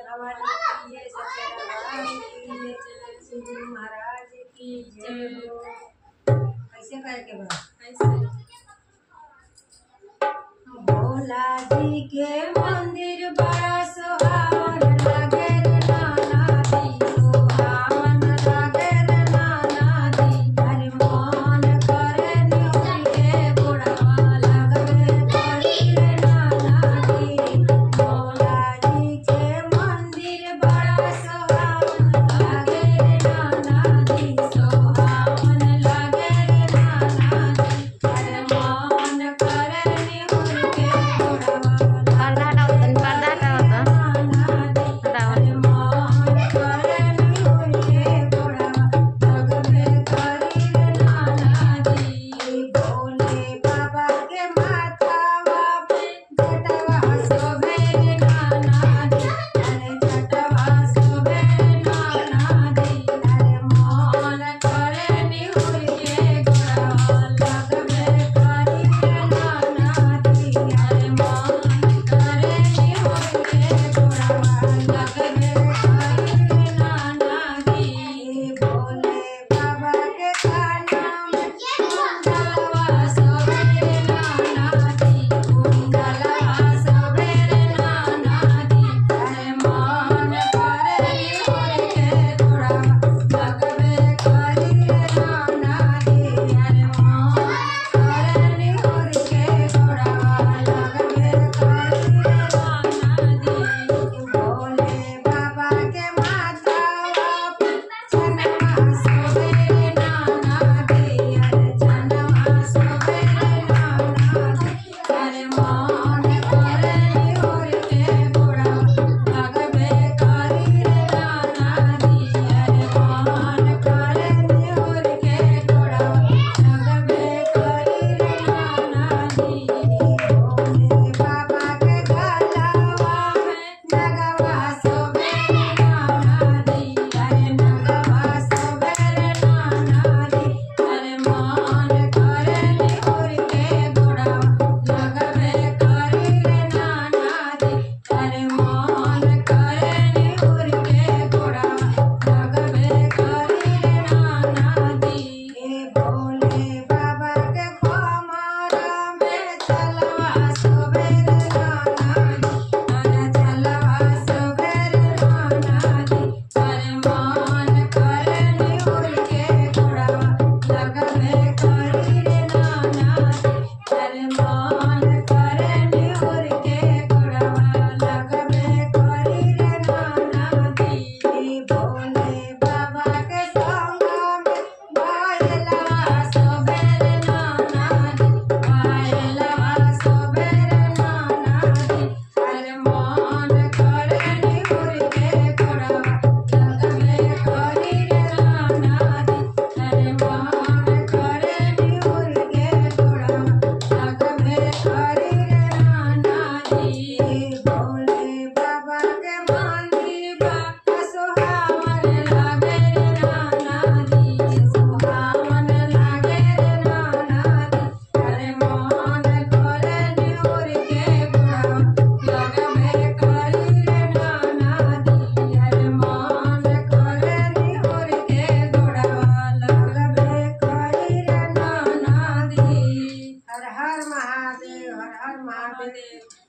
हमारी ये सत्यनारायण की जय, शिव महाराज की जय हो। कैसे कहे के बाद भोला जी के मंदिर बड़ा सुहावन लगे रे नाना दी, सुहावन लगे रे नाना दी। हरि मन करे निहुर के बुढ़वा लगबे करी रे नाना दी। भोला जी के मंदिर बड़ा सुहावन लगे रे नाना दी, सुहावन लगे रे नाना दी। हरि मन करे निहुर के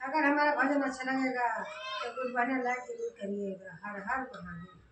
अगर हमारा भजन अच्छा लगेगा तो गुरबानी लाइक जरूर करिएगा। हर हर महादेव।